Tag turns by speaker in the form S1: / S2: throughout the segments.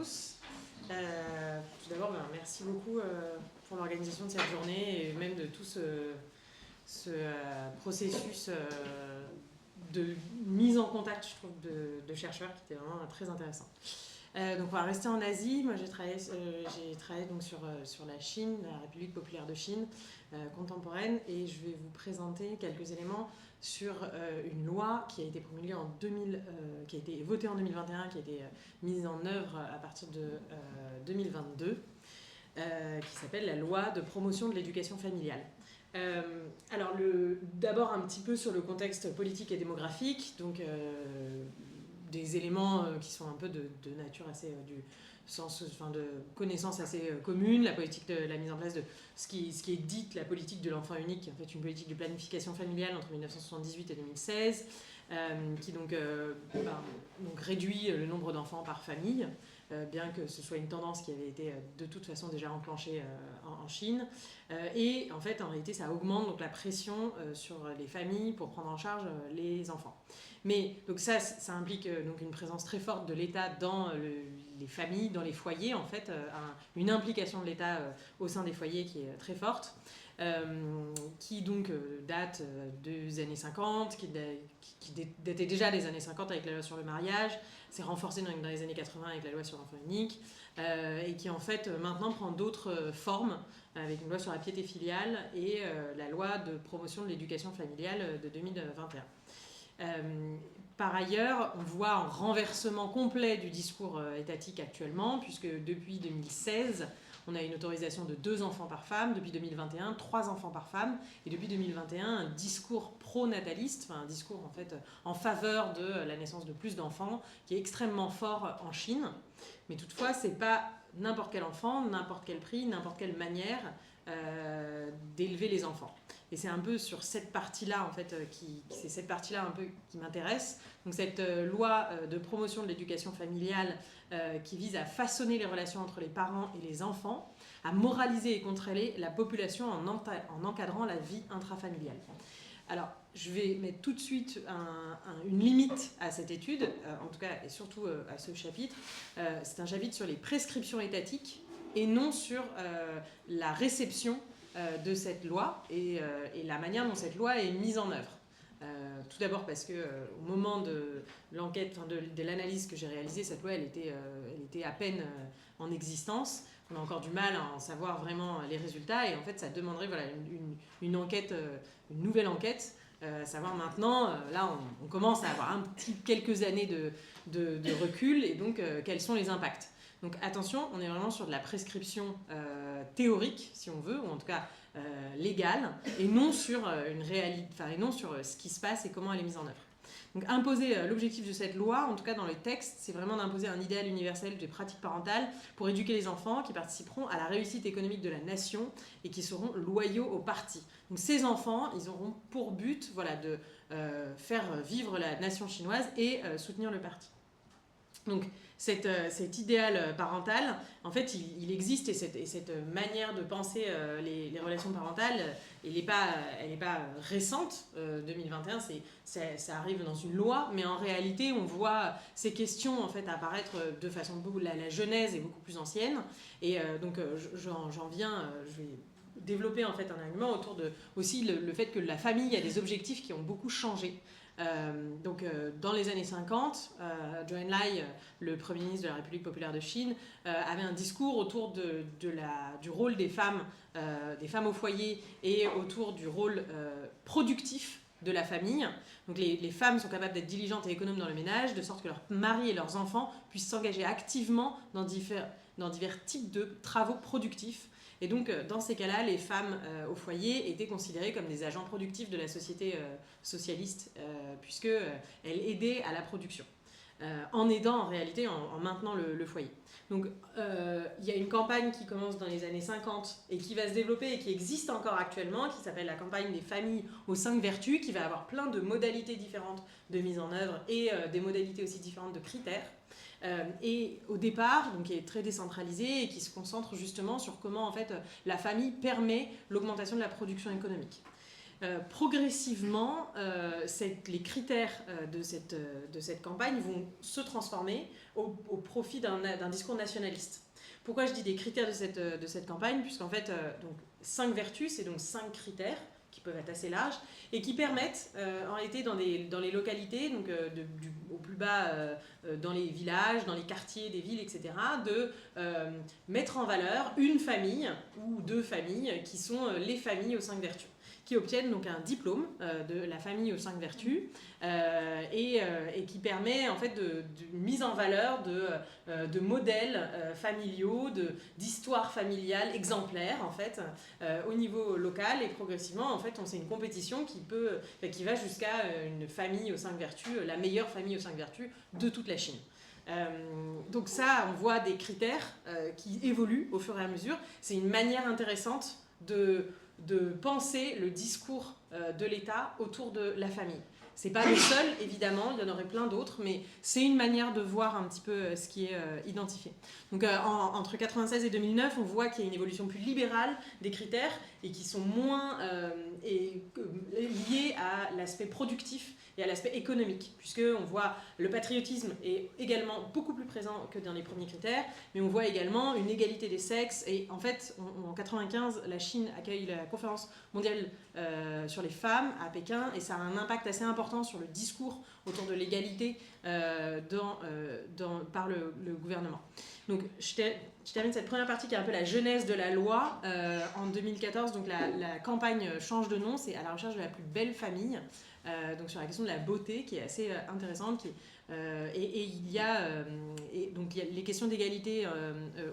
S1: tous. Tout d'abord, merci beaucoup pour l'organisation de cette journée et même de tout ce processus de mise en contact, je trouve, de chercheurs qui était vraiment très intéressant. Donc on va rester en Asie. Moi j'ai travaillé donc sur la Chine, la République populaire de Chine contemporaine, et je vais vous présenter quelques éléments sur une loi qui a été promulguée en 2000, qui a été votée en 2021, qui a été mise en œuvre à partir de 2022, qui s'appelle la loi de promotion de l'éducation familiale. Alors d'abord un petit peu sur le contexte politique et démographique, donc des éléments qui sont un peu de nature assez de connaissance assez commune, la politique de la mise en place de ce qui est dite la politique de l'enfant unique, qui est en fait une politique de planification familiale entre 1978 et 2016, qui donc réduit le nombre d'enfants par famille, bien que ce soit une tendance qui avait été de toute façon déjà enclenchée en Chine. Et en fait, en réalité, ça augmente donc la pression sur les familles pour prendre en charge les enfants. Mais donc ça implique donc une présence très forte de l'État dans les familles, dans les foyers, en fait, une implication de l'État au sein des foyers qui est très forte, qui donc date des années 50, qui datait déjà des années 50 avec la loi sur le mariage, s'est renforcée dans les années 80 avec la loi sur l'enfant unique, et qui en fait maintenant prend d'autres formes, avec une loi sur la piété filiale et la loi de promotion de l'éducation familiale de 2021. Par ailleurs, on voit un renversement complet du discours étatique actuellement, puisque depuis 2016, on a une autorisation de 2 enfants par femme, depuis 2021, 3 enfants par femme, et depuis 2021, un discours pro-nataliste, un discours en fait en faveur de la naissance de plus d'enfants, qui est extrêmement fort en Chine. Mais toutefois, c'est pas n'importe quel enfant, n'importe quel prix, n'importe quelle manière d'élever les enfants. Et c'est un peu sur cette partie-là, en fait, c'est cette partie-là un peu qui m'intéresse. Donc cette loi de promotion de l'éducation familiale qui vise à façonner les relations entre les parents et les enfants, à moraliser et contrôler la population en encadrant la vie intrafamiliale. Alors, je vais mettre tout de suite une limite à cette étude, en tout cas, et surtout à ce chapitre. C'est un chapitre sur les prescriptions étatiques et non sur la réception de cette loi et la manière dont cette loi est mise en œuvre. Tout d'abord parce que au moment de l'enquête, de l'analyse que j'ai réalisée, cette loi elle était à peine en existence. On a encore du mal à en savoir vraiment les résultats, et en fait ça demanderait une enquête, une nouvelle enquête, à savoir maintenant, là on commence à avoir quelques années de recul, et donc quels sont les impacts. Donc attention, on est vraiment sur de la prescription théorique, si on veut, ou en tout cas légale, et non sur une réalité, et non sur ce qui se passe et comment elle est mise en œuvre. Donc imposer l'objectif de cette loi, en tout cas dans le texte, c'est vraiment d'imposer un idéal universel des pratiques parentales pour éduquer les enfants qui participeront à la réussite économique de la nation et qui seront loyaux au parti. Donc ces enfants, ils auront pour but de faire vivre la nation chinoise et soutenir le parti. Donc cet idéal parental, en fait, il existe, et cette manière de penser les relations parentales, elle n'est pas récente. 2021, ça arrive dans une loi, mais en réalité, on voit ces questions en fait apparaître de façon beaucoup. La genèse est beaucoup plus ancienne, et donc j'en viens. Je vais développer en fait un argument autour de aussi le fait que la famille a des objectifs qui ont beaucoup changé. Dans les années 50, Zhou Enlai, le Premier ministre de la République populaire de Chine, avait un discours autour du rôle des femmes au foyer, et autour du rôle productif de la famille. Donc les femmes sont capables d'être diligentes et économes dans le ménage, de sorte que leurs maris et leurs enfants puissent s'engager activement dans divers types de travaux productifs. Et donc, dans ces cas-là, les femmes au foyer étaient considérées comme des agents productifs de la société socialiste, puisqu'elles aidaient à la production, en aidant en réalité, en maintenant le foyer. Donc, il y a une campagne qui commence dans les années 50 et qui va se développer et qui existe encore actuellement, qui s'appelle la campagne des familles aux 5 vertus, qui va avoir plein de modalités différentes de mise en œuvre et des modalités aussi différentes de critères. Et au départ, donc, qui est très décentralisé et qui se concentre justement sur comment en fait la famille permet l'augmentation de la production économique. progressivement, les critères de cette campagne vont se transformer au profit d'un discours nationaliste. Pourquoi je dis des critères de cette campagne? Puisqu'en fait, donc, 5 vertus, c'est donc 5 critères qui peuvent être assez larges et qui permettent, en réalité, dans les localités, donc au plus bas, dans les villages, dans les quartiers des villes, etc., de mettre en valeur une famille ou 2 familles qui sont les familles aux 5 vertus, qui obtiennent donc un diplôme de la famille aux 5 vertus et qui permet en fait de mise en valeur de modèles familiaux, d'histoires familiales exemplaires en fait au niveau local, et progressivement en fait c'est une compétition qui va jusqu'à une famille aux 5 vertus, la meilleure famille aux 5 vertus de toute la Chine. Donc ça, on voit des critères qui évoluent au fur et à mesure. C'est une manière intéressante de penser le discours de l'État autour de la famille. C'est pas le seul, évidemment, il y en aurait plein d'autres, mais c'est une manière de voir un petit peu ce qui est identifié. Donc entre 1996 et 2009, on voit qu'il y a une évolution plus libérale des critères et qui sont moins liés à l'aspect productif et à l'aspect économique, puisqu'on voit le patriotisme est également beaucoup plus présent que dans les premiers critères, mais on voit également une égalité des sexes, et en fait, en 1995, la Chine accueille la conférence mondiale sur les femmes à Pékin, et ça a un impact assez important sur le discours autour de l'égalité par le gouvernement. Donc je termine cette première partie qui est un peu la genèse de la loi. En 2014, donc la campagne change de nom, c'est à la recherche de la plus belle famille, donc sur la question de la beauté qui est assez intéressante. Donc les questions d'égalité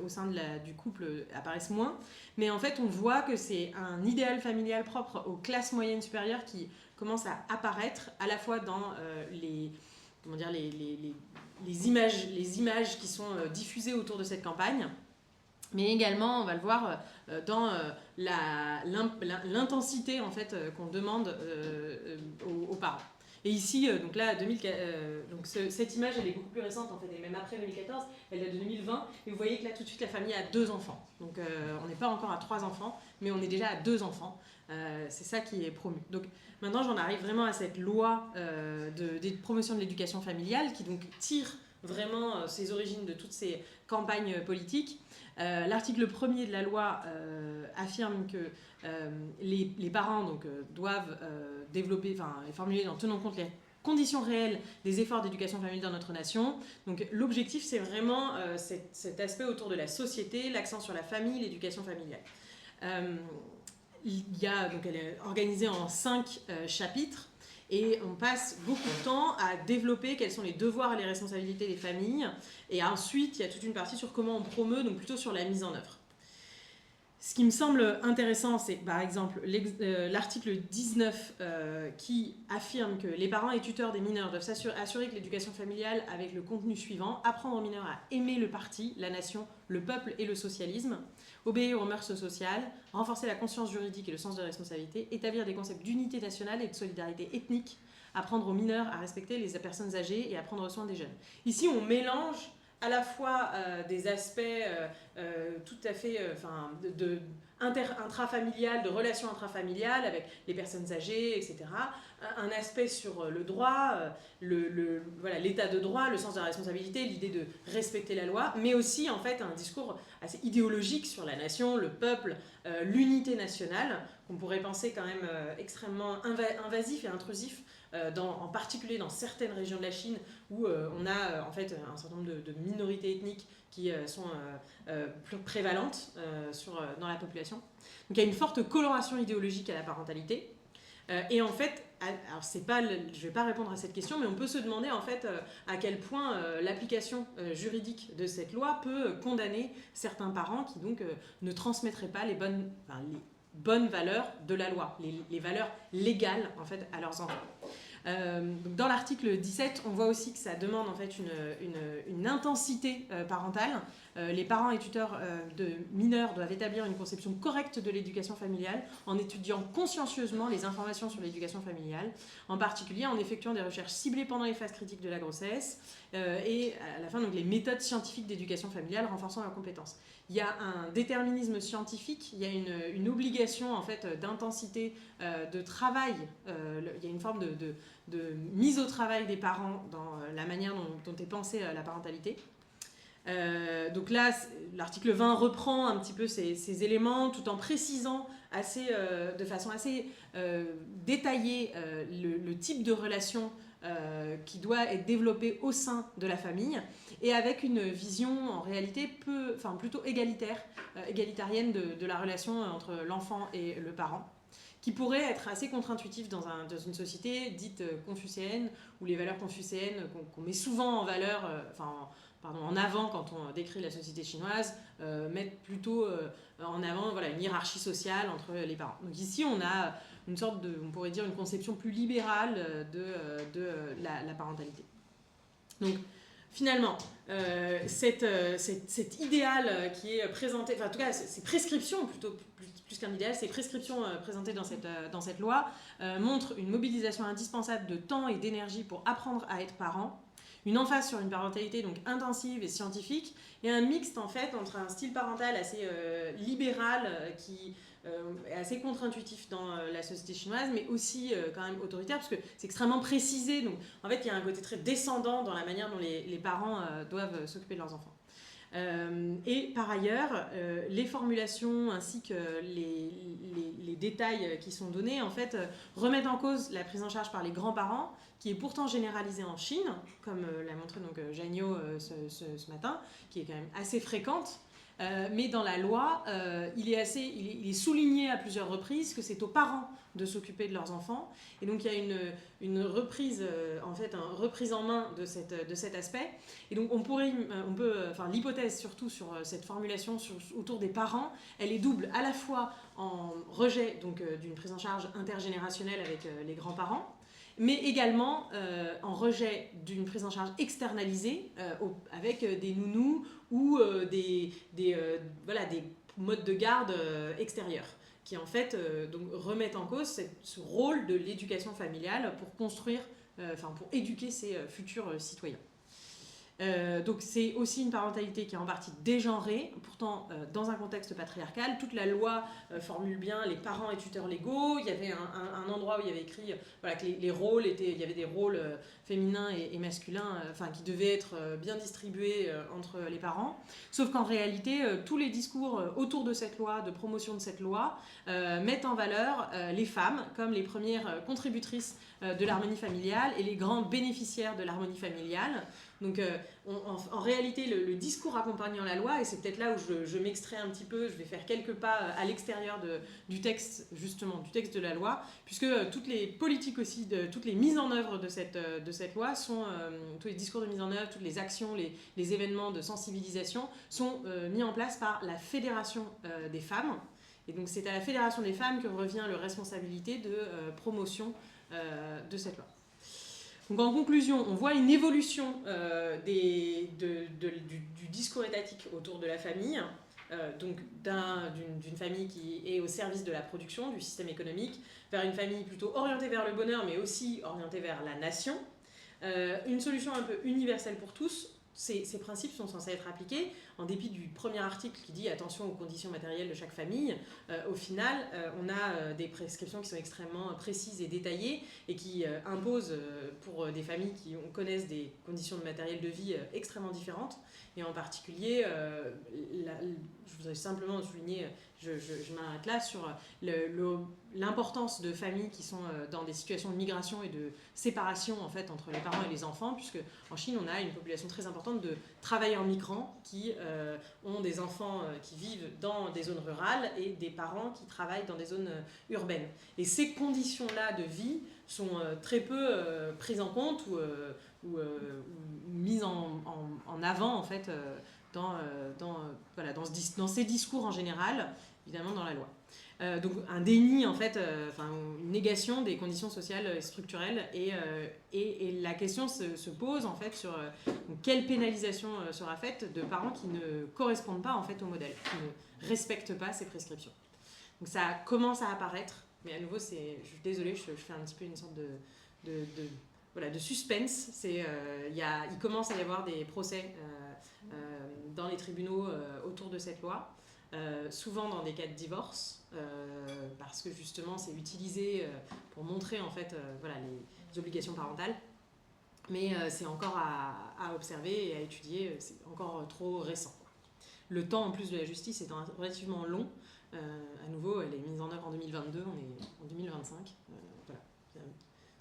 S1: au sein du couple apparaissent moins, mais en fait on voit que c'est un idéal familial propre aux classes moyennes supérieures qui commence à apparaître à la fois dans les images qui sont diffusées autour de cette campagne, mais également, on va le voir, dans l'intensité en fait, qu'on demande aux parents. Et ici, donc là, cette image, elle est beaucoup plus récente, en fait, et même après 2014, elle date de 2020, et vous voyez que là, tout de suite, la famille a 2 enfants. Donc on n'est pas encore à 3 enfants, mais on est déjà à 2 enfants. C'est ça qui est promu. Donc maintenant, j'en arrive vraiment à cette loi de promotion de l'éducation familiale qui donc tire vraiment ses origines de toutes ces campagnes politiques. L'article 1er de la loi affirme que les parents donc, doivent formuler en tenant compte les conditions réelles des efforts d'éducation familiale dans notre nation. Donc l'objectif, c'est vraiment cet aspect autour de la société, l'accent sur la famille, l'éducation familiale. Elle est organisée en 5 chapitres, et on passe beaucoup de temps à développer quels sont les devoirs et les responsabilités des familles, et ensuite il y a toute une partie sur comment on promeut, donc plutôt sur la mise en œuvre. Ce qui me semble intéressant, c'est par exemple l'article 19 qui affirme que les parents et tuteurs des mineurs doivent assurer que l'éducation familiale avec le contenu suivant: apprendre aux mineurs à aimer le parti, la nation, le peuple et le socialisme, obéir aux mœurs sociales, renforcer la conscience juridique et le sens de responsabilité, établir des concepts d'unité nationale et de solidarité ethnique, apprendre aux mineurs à respecter les personnes âgées et à prendre soin des jeunes. Ici, on mélange à la fois des aspects tout à fait intrafamiliales, de relations intrafamiliales avec les personnes âgées, etc. Un aspect sur le droit, l'état de droit, le sens de la responsabilité, l'idée de respecter la loi, mais aussi en fait un discours assez idéologique sur la nation, le peuple, l'unité nationale, qu'on pourrait penser quand même extrêmement invasif et intrusif, en particulier dans certaines régions de la Chine où on a en fait un certain nombre de minorités ethniques qui sont plus prévalentes dans la population. Donc il y a une forte coloration idéologique à la parentalité. Et en fait, alors je ne vais pas répondre à cette question, mais on peut se demander en fait à quel point l'application juridique de cette loi peut condamner certains parents qui donc ne transmettraient pas les bonnes valeurs de la loi, les valeurs légales en fait à leurs enfants. Dans l'article 17, on voit aussi que ça demande en fait une intensité parentale. Les parents et tuteurs de mineurs doivent établir une conception correcte de l'éducation familiale en étudiant consciencieusement les informations sur l'éducation familiale, en particulier en effectuant des recherches ciblées pendant les phases critiques de la grossesse et à la fin donc les méthodes scientifiques d'éducation familiale renforçant leurs compétences. il y a un déterminisme scientifique, il y a une obligation en fait d'intensité de travail, il y a une forme de mise au travail des parents dans la manière dont est pensée la parentalité. Donc là, l'article 20 reprend un petit peu ces éléments tout en précisant de façon assez détaillée le type de relation qui doit être développée au sein de la famille et avec une vision en réalité plutôt égalitarienne de la relation entre l'enfant et le parent, qui pourrait être assez contre-intuitif dans une société dite confucéenne, où les valeurs confucéennes qu'on met souvent en valeur, en avant quand on décrit la société chinoise, mettent plutôt en avant une hiérarchie sociale entre les parents. Donc ici, on a une sorte on pourrait dire une conception plus libérale de la parentalité. Donc finalement, cet idéal qui est présenté, en tout cas ces prescriptions plutôt plus qu'un idéal, ces prescriptions présentées dans cette loi montrent une mobilisation indispensable de temps et d'énergie pour apprendre à être parent, une emphase sur une parentalité donc intensive et scientifique, et un mixte en fait entre un style parental assez libéral qui est assez contre-intuitif dans la société chinoise, mais aussi quand même autoritaire, parce que c'est extrêmement précisé. Donc en fait, il y a un côté très descendant dans la manière dont les parents doivent s'occuper de leurs enfants. Et par ailleurs, les formulations ainsi que les détails qui sont donnés en fait remettent en cause la prise en charge par les grands-parents, qui est pourtant généralisée en Chine, comme l'a montré donc Janio ce matin, qui est quand même assez fréquente. Mais dans la loi, il est souligné à plusieurs reprises que c'est aux parents de s'occuper de leurs enfants. Et donc il y a une reprise, reprise en main de cet aspect. Et donc l'hypothèse surtout sur cette formulation autour des parents, elle est double, à la fois en rejet d'une prise en charge intergénérationnelle avec les grands-parents, mais également en rejet d'une prise en charge externalisée avec des nounous ou des modes de garde extérieurs qui en fait remettent en cause ce rôle de l'éducation familiale pour construire, pour éduquer ses futurs citoyens. Donc c'est aussi une parentalité qui est en partie dégenrée, pourtant dans un contexte patriarcal. Toute la loi formule bien les parents et tuteurs légaux. Il y avait un endroit où il y avait écrit que les rôles il y avait des rôles féminins et masculins qui devaient être bien distribués entre les parents. Sauf qu'en réalité, tous les discours autour de cette loi, de promotion de cette loi, mettent en valeur les femmes comme les premières contributrices de l'harmonie familiale et les grands bénéficiaires de l'harmonie familiale. Donc en réalité, le discours accompagnant la loi, et c'est peut-être là où je m'extrais un petit peu, je vais faire quelques pas à l'extérieur du texte, justement, du texte de la loi, puisque toutes les politiques aussi, toutes les mises en œuvre de cette loi sont, tous les discours de mise en œuvre, toutes les actions, les événements de sensibilisation sont mis en place par la Fédération des femmes. Et donc c'est à la Fédération des femmes que revient la responsabilité de cette loi. Donc en conclusion, on voit une évolution du discours étatique autour de la famille, donc d'une famille qui est au service de la production, du système économique, vers une famille plutôt orientée vers le bonheur, mais aussi orientée vers la nation. Une solution un peu universelle pour tous. Ces principes sont censés être appliqués, en dépit du premier article qui dit attention aux conditions matérielles de chaque famille. Au final, on a des prescriptions qui sont extrêmement précises et détaillées et qui imposent pour des familles qui connaissent des conditions de matériel de vie extrêmement différentes. Et en particulier, je voudrais simplement souligner, je m'arrête là, sur l'importance de familles qui sont dans des situations de migration et de séparation en fait, entre les parents et les enfants, puisque en Chine, on a une population très importante de travailleurs migrants qui ont des enfants qui vivent dans des zones rurales et des parents qui travaillent dans des zones urbaines. Et ces conditions-là de vie sont très peu prises en compte ou mises en avant en fait, dans ces discours en général, évidemment dans la loi. Donc un déni en fait, une négation des conditions sociales et structurelles et la question se pose en fait sur quelle pénalisation sera faite de parents qui ne correspondent pas en fait au modèle, qui ne respectent pas ces prescriptions. Donc ça commence à apparaître, mais à nouveau je suis désolée, je fais un petit peu une sorte de suspense. Il commence à y avoir des procès dans les tribunaux autour de cette loi, souvent dans des cas de divorce, parce que justement c'est utilisé pour montrer en fait voilà, les obligations parentales. Mais c'est encore à observer et à étudier, c'est encore trop récent. Le temps en plus de la justice est relativement long. À nouveau, elle est mise en œuvre en 2022, on est en 2025. Voilà.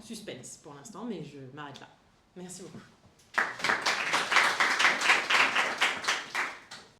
S1: Suspense pour l'instant, mais je m'arrête là. Merci beaucoup.